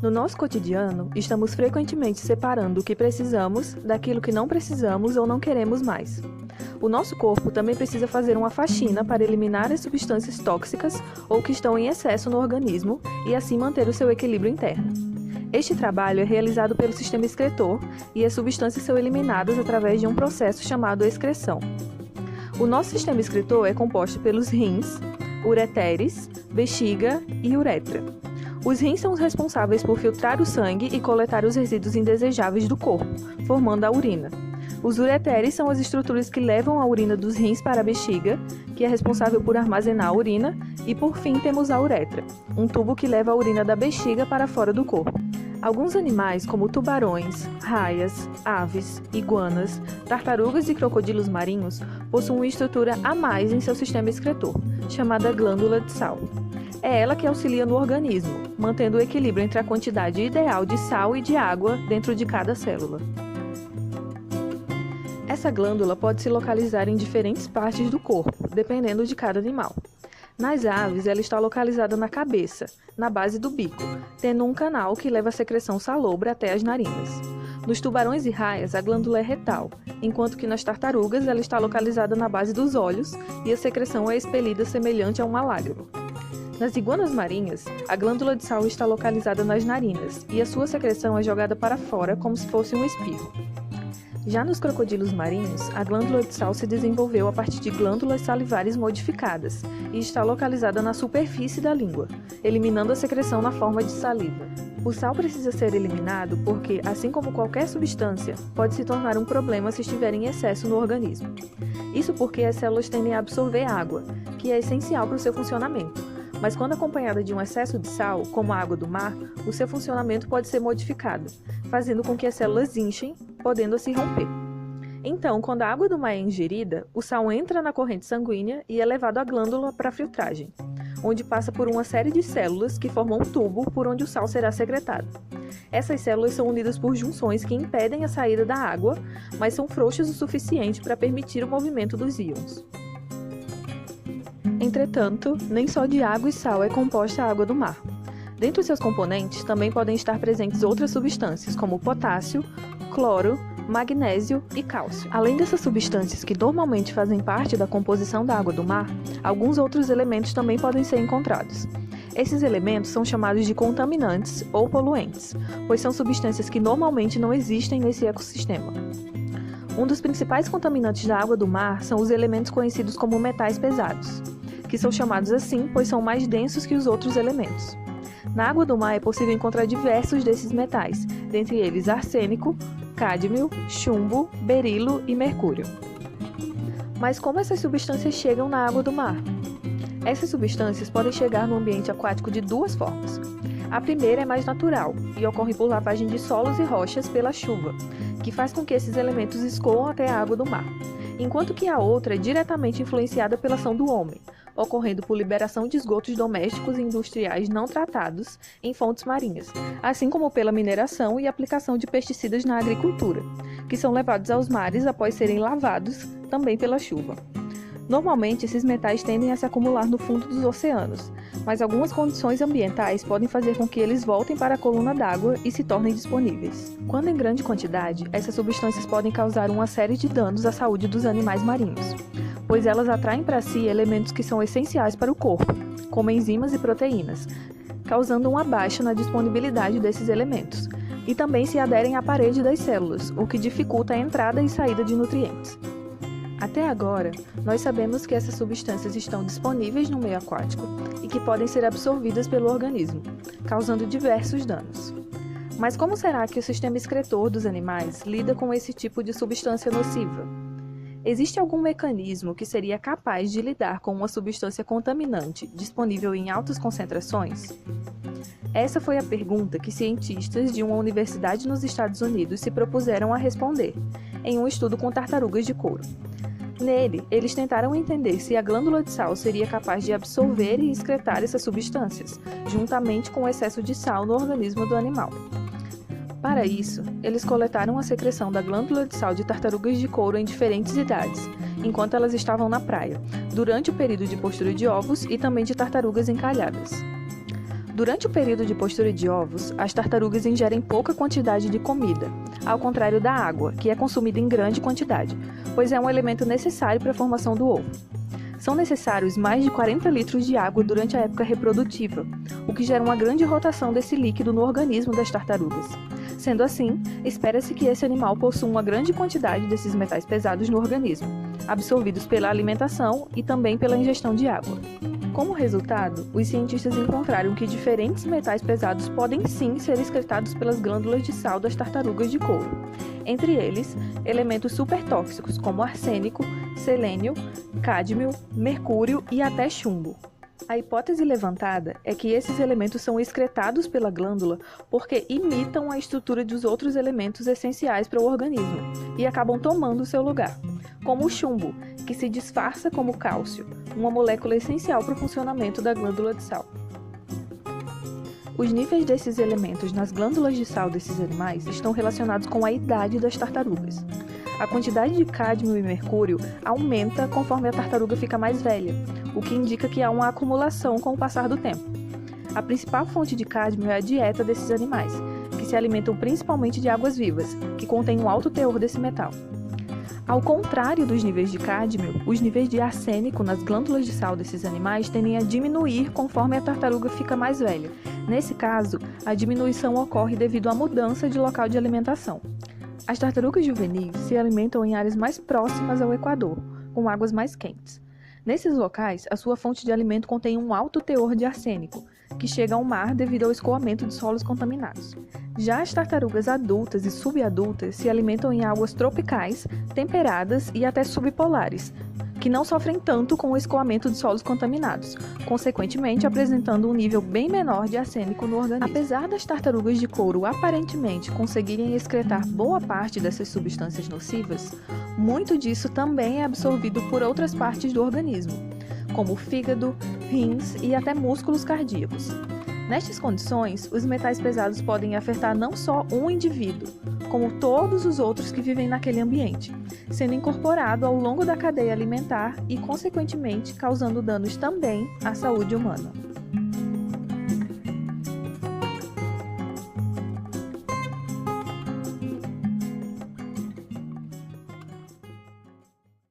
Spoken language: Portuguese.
No nosso cotidiano, estamos frequentemente separando o que precisamos daquilo que não precisamos ou não queremos mais. O nosso corpo também precisa fazer uma faxina para eliminar as substâncias tóxicas ou que estão em excesso no organismo e assim manter o seu equilíbrio interno. Este trabalho é realizado pelo sistema excretor e as substâncias são eliminadas através de um processo chamado excreção. O nosso sistema excretor é composto pelos rins, ureteres, bexiga e uretra. Os rins são os responsáveis por filtrar o sangue e coletar os resíduos indesejáveis do corpo, formando a urina. Os ureteres são as estruturas que levam a urina dos rins para a bexiga, que é responsável por armazenar a urina, e por fim temos a uretra, um tubo que leva a urina da bexiga para fora do corpo. Alguns animais, como tubarões, raias, aves, iguanas, tartarugas e crocodilos marinhos, possuem uma estrutura a mais em seu sistema excretor, chamada glândula de sal. É ela que auxilia no organismo, mantendo o equilíbrio entre a quantidade ideal de sal e de água dentro de cada célula. Essa glândula pode se localizar em diferentes partes do corpo, dependendo de cada animal. Nas aves, ela está localizada na cabeça, na base do bico, tendo um canal que leva a secreção salobra até as narinas. Nos tubarões e raias, a glândula é retal, enquanto que nas tartarugas ela está localizada na base dos olhos e a secreção é expelida semelhante a uma lágrima. Nas iguanas marinhas, a glândula de sal está localizada nas narinas e a sua secreção é jogada para fora como se fosse um espirro. Já nos crocodilos marinhos, a glândula de sal se desenvolveu a partir de glândulas salivares modificadas e está localizada na superfície da língua, eliminando a secreção na forma de saliva. O sal precisa ser eliminado porque, assim como qualquer substância, pode se tornar um problema se estiver em excesso no organismo. Isso porque as células tendem a absorver água, que é essencial para o seu funcionamento. Mas quando acompanhada de um excesso de sal, como a água do mar, o seu funcionamento pode ser modificado, fazendo com que as células inchem, podendo se romper. Então, quando a água do mar é ingerida, o sal entra na corrente sanguínea e é levado à glândula para filtragem, onde passa por uma série de células que formam um tubo por onde o sal será secretado. Essas células são unidas por junções que impedem a saída da água, mas são frouxas o suficiente para permitir o movimento dos íons. Entretanto, nem só de água e sal é composta a água do mar. Dentre os seus componentes, também podem estar presentes outras substâncias, como potássio, cloro, magnésio e cálcio. Além dessas substâncias que normalmente fazem parte da composição da água do mar, alguns outros elementos também podem ser encontrados. Esses elementos são chamados de contaminantes ou poluentes, pois são substâncias que normalmente não existem nesse ecossistema. Um dos principais contaminantes da água do mar são os elementos conhecidos como metais pesados, que são chamados assim pois são mais densos que os outros elementos. Na água do mar é possível encontrar diversos desses metais, dentre eles arsênico, cádmio, chumbo, berilo e mercúrio. Mas como essas substâncias chegam na água do mar? Essas substâncias podem chegar no ambiente aquático de duas formas. A primeira é mais natural e ocorre por lavagem de solos e rochas pela chuva, que faz com que esses elementos escoam até a água do mar, enquanto que a outra é diretamente influenciada pela ação do homem, ocorrendo por liberação de esgotos domésticos e industriais não tratados em fontes marinhas, assim como pela mineração e aplicação de pesticidas na agricultura, que são levados aos mares após serem lavados também pela chuva. Normalmente, esses metais tendem a se acumular no fundo dos oceanos, mas algumas condições ambientais podem fazer com que eles voltem para a coluna d'água e se tornem disponíveis. Quando em grande quantidade, essas substâncias podem causar uma série de danos à saúde dos animais marinhos, pois elas atraem para si elementos que são essenciais para o corpo, como enzimas e proteínas, causando uma baixa na disponibilidade desses elementos, e também se aderem à parede das células, o que dificulta a entrada e saída de nutrientes. Até agora, nós sabemos que essas substâncias estão disponíveis no meio aquático e que podem ser absorvidas pelo organismo, causando diversos danos. Mas como será que o sistema excretor dos animais lida com esse tipo de substância nociva? Existe algum mecanismo que seria capaz de lidar com uma substância contaminante disponível em altas concentrações? Essa foi a pergunta que cientistas de uma universidade nos Estados Unidos se propuseram a responder, em um estudo com tartarugas de couro. Nele, eles tentaram entender se a glândula de sal seria capaz de absorver e excretar essas substâncias, juntamente com o excesso de sal no organismo do animal. Para isso, eles coletaram a secreção da glândula de sal de tartarugas de couro em diferentes idades, enquanto elas estavam na praia, durante o período de postura de ovos e também de tartarugas encalhadas. Durante o período de postura de ovos, as tartarugas ingerem pouca quantidade de comida, ao contrário da água, que é consumida em grande quantidade, pois é um elemento necessário para a formação do ovo. São necessários mais de 40 litros de água durante a época reprodutiva, o que gera uma grande rotação desse líquido no organismo das tartarugas. Sendo assim, espera-se que esse animal possua uma grande quantidade desses metais pesados no organismo, absorvidos pela alimentação e também pela ingestão de água. Como resultado, os cientistas encontraram que diferentes metais pesados podem sim ser excretados pelas glândulas de sal das tartarugas de couro. Entre eles, elementos supertóxicos como arsênico, selênio, cádmio, mercúrio e até chumbo. A hipótese levantada é que esses elementos são excretados pela glândula porque imitam a estrutura dos outros elementos essenciais para o organismo e acabam tomando seu lugar, como o chumbo, que se disfarça como cálcio, uma molécula essencial para o funcionamento da glândula de sal. Os níveis desses elementos nas glândulas de sal desses animais estão relacionados com a idade das tartarugas. A quantidade de cádmio e mercúrio aumenta conforme a tartaruga fica mais velha, o que indica que há uma acumulação com o passar do tempo. A principal fonte de cádmio é a dieta desses animais, que se alimentam principalmente de águas vivas, que contêm um alto teor desse metal. Ao contrário dos níveis de cádmio, os níveis de arsênico nas glândulas de sal desses animais tendem a diminuir conforme a tartaruga fica mais velha. Nesse caso, a diminuição ocorre devido à mudança de local de alimentação. As tartarugas juvenis se alimentam em áreas mais próximas ao Equador, com águas mais quentes. Nesses locais, a sua fonte de alimento contém um alto teor de arsênico, que chega ao mar devido ao escoamento de solos contaminados. Já as tartarugas adultas e subadultas se alimentam em águas tropicais, temperadas e até subpolares, que não sofrem tanto com o escoamento de solos contaminados, consequentemente apresentando um nível bem menor de arsênico no organismo. Apesar das tartarugas de couro aparentemente conseguirem excretar boa parte dessas substâncias nocivas, muito disso também é absorvido por outras partes do organismo, como o fígado, rins e até músculos cardíacos. Nestas condições, os metais pesados podem afetar não só um indivíduo, como todos os outros que vivem naquele ambiente, sendo incorporado ao longo da cadeia alimentar e, consequentemente, causando danos também à saúde humana.